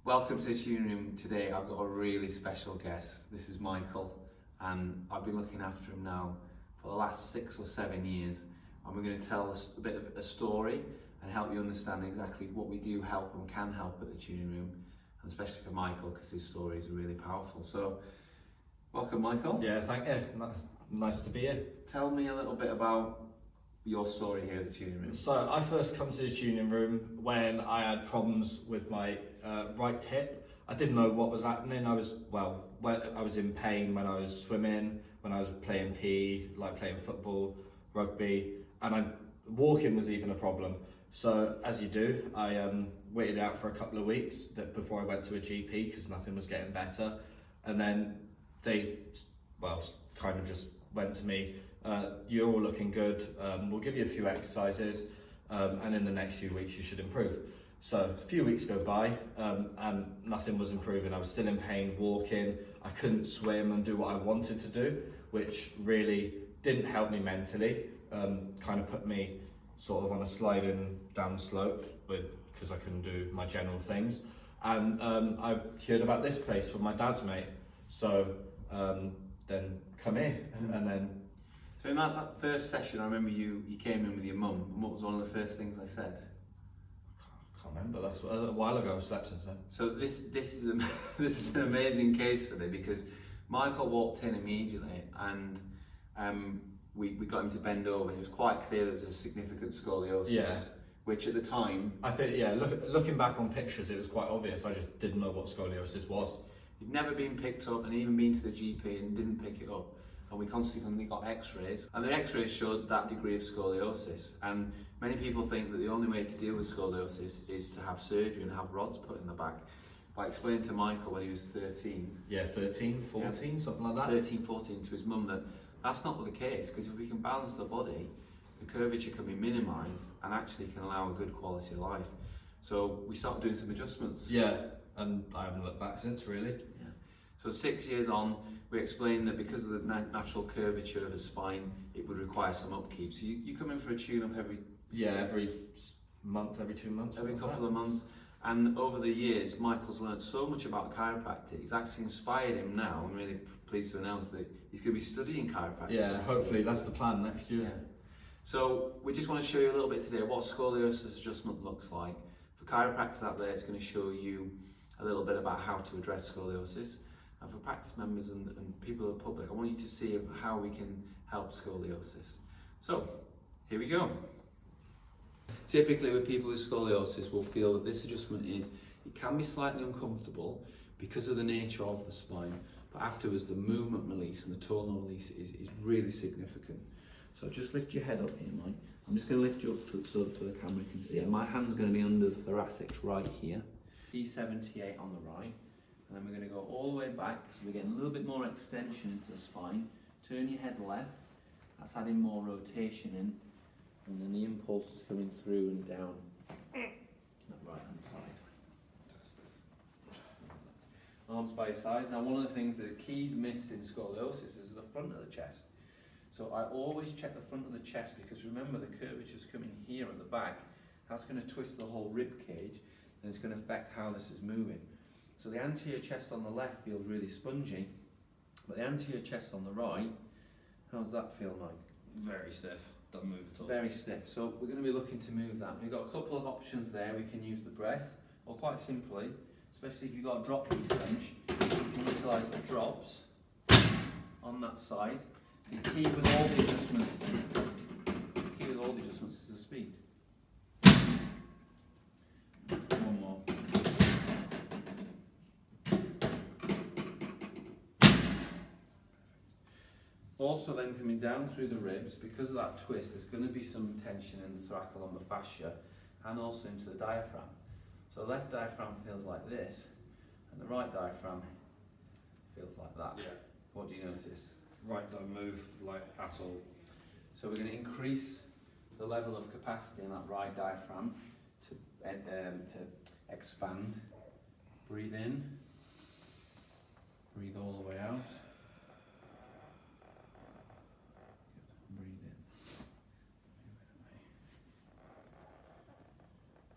Welcome to the tuning room. Today I've got a really special guest. This is Michael, and I've been looking after him now for the last 6 or 7 years, and we're going to tell a bit of a story and help you understand exactly what we do help and can help at the tuning room, and especially for Michael because his stories are really powerful. So welcome, Michael. Yeah, thank you. Nice to be here. Tell me a little bit about your story here at the tuning room. So I first come to the tuning room when I had problems with my right hip. I didn't know what was happening. I was in pain when I was swimming, when I was playing PE, like playing football, rugby, and walking was even a problem. So as you do, I waited out for a couple of weeks before I went to a GP because nothing was getting better, and then they kind of just went to me, you're all looking good, we'll give you a few exercises, and in the next few weeks you should improve. So a few weeks go by, and nothing was improving. I was still in pain walking, I couldn't swim and do what I wanted to do, which really didn't help me mentally, kind of put me sort of on a sliding down slope because I couldn't do my general things. And I heard about this place from my dad's mate, so then come here, and then. So in that first session, I remember you came in with your mum, and what was one of the first things I said? I can't remember, that's a while ago. I've slept since then. So this is an amazing case study because Michael walked in immediately, and we got him to bend over, and it was quite clear there was a significant scoliosis. Yeah. Which at the time, I think, yeah, looking back on pictures, it was quite obvious. I just didn't know what scoliosis was. you'd never been picked up, and even been to the GP and didn't pick it up. And we constantly got x-rays, and the x-rays showed that degree of scoliosis. And many people think that the only way to deal with scoliosis is to have surgery and have rods put in the back. But I explained to Michael when he was 13. Yeah, 13, 14, something like that. 13, 14, to his mum, that that's not the case, because if we can balance the body, the curvature can be minimised and actually can allow a good quality of life. So we started doing some adjustments. Yeah, and I haven't looked back since, really. Yeah. So 6 years on, we explained that because of the natural curvature of the spine, it would require some upkeep. So you come in for a tune-up every month, every 2 months. every couple of months. And over the years, Michael's learned so much about chiropractic. It's actually inspired him now. I'm really pleased to announce that he's going to be studying chiropractic. Yeah, hopefully that's the plan next year. Yeah. So we just want to show you a little bit today what scoliosis adjustment looks like. For chiropractors out there, it's going to show you a little bit about how to address scoliosis. And for practice members and people in the public, I want you to see how we can help scoliosis. So, here we go. Typically with people with scoliosis, we'll feel that this adjustment it can be slightly uncomfortable because of the nature of the spine, but afterwards the movement release and the tonal release is really significant. So just lift your head up here, Mike. I'm just going to lift you up so the camera can see. And my hand's going to be under the thoracic right here. D78 on the right. And then we're going to go all the way back, so we're getting a little bit more extension into the spine. Turn your head left, that's adding more rotation in, and then the impulse is coming through and down that right hand side. Fantastic. Arms by your sides. Now one of the things that keys missed in scoliosis is the front of the chest. So I always check the front of the chest because remember the curvature is coming here at the back. That's going to twist the whole rib cage and it's going to affect how this is moving. So the anterior chest on the left feels really spongy, but the anterior chest on the right, how does that feel like? Very stiff, doesn't move at all. Very stiff. So we're going to be looking to move that. We've got a couple of options there. We can use the breath, or quite simply, especially if you've got a drop piece bench, you can utilise the drops on that side. The key with all the adjustments is the speed. One more. Also then coming down through the ribs, because of that twist, there's going to be some tension in the thoracic lumbar fascia and also into the diaphragm. So the left diaphragm feels like this, and the right diaphragm feels like that. Yeah. What do you notice? Right, don't move like at all. So we're going to increase the level of capacity in that right diaphragm to expand. Breathe in, breathe all the way out. Breathe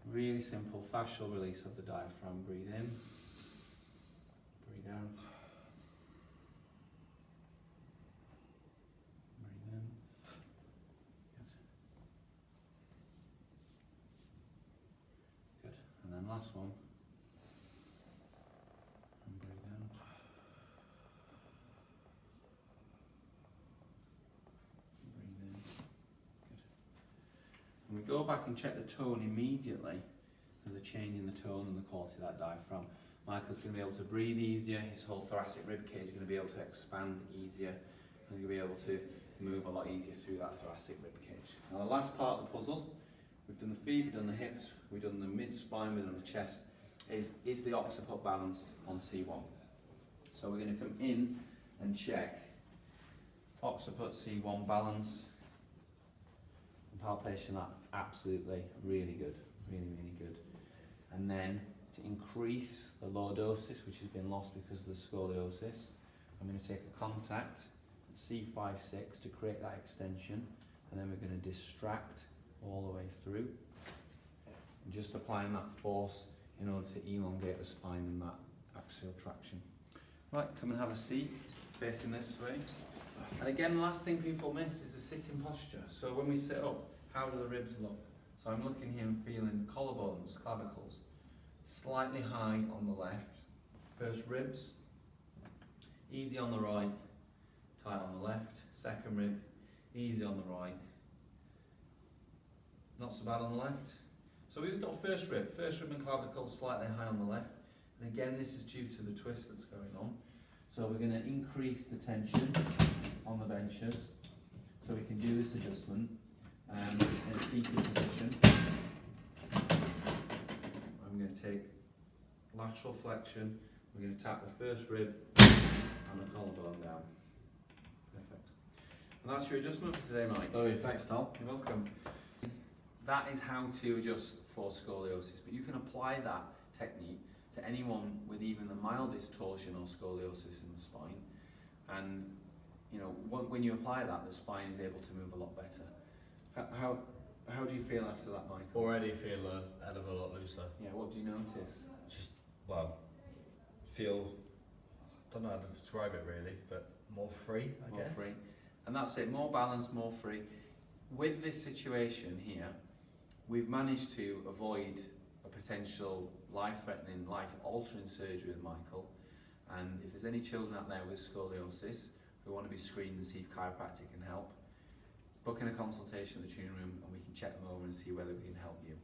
in. Really simple fascial release of the diaphragm. Breathe in. down. Breathe in. Good. Good. And then last one. And breathe out. Breathe in. Good. And we go back and check the tone immediately. There's a change in the tone and the quality of that diaphragm. Michael's going to be able to breathe easier, his whole thoracic rib cage is going to be able to expand easier, and he's going to be able to move a lot easier through that thoracic rib cage. Now the last part of the puzzle, we've done the feet, we've done the hips, we've done the mid-spine, we've done the chest, is the occiput balanced on C1. So we're going to come in and check occiput C1 balance, and palpation that absolutely really good, really good. And then to increase the lordosis, which has been lost because of the scoliosis, I'm going to take a contact at C5-6 to create that extension, and then we're going to distract all the way through, and just applying that force in order to elongate the spine and that axial traction. Right, come and have a seat, facing this way. And again, the last thing people miss is the sitting posture. So when we sit up, how do the ribs look? So I'm looking here and feeling collarbones, clavicles, slightly high on the left. First ribs, easy on the right, tight on the left. Second rib, easy on the right, not so bad on the left. So we've got first rib and clavicle slightly high on the left. And again, this is due to the twist that's going on. So we're going to increase the tension on the benches so we can do this adjustment in a seated position. I'm going to take lateral flexion, we're going to tap the first rib and the collarbone down. Perfect. And that's your adjustment for today, Mike. Oh, thanks, Tom. You're welcome. That is how to adjust for scoliosis, but you can apply that technique to anyone with even the mildest torsion or scoliosis in the spine, and you know, when you apply that, the spine is able to move a lot better. How do you feel after that, Michael? Already feel a hell of a lot looser. Yeah, what do you notice? Just, well, feel, I don't know how to describe it really, but more free, I guess. More free. And that's it, more balanced, more free. With this situation here, we've managed to avoid a potential life-threatening, life-altering surgery with Michael. And if there's any children out there with scoliosis who want to be screened and see if chiropractic can help, book in a consultation in the tuning room and we can check them over and see whether we can help you.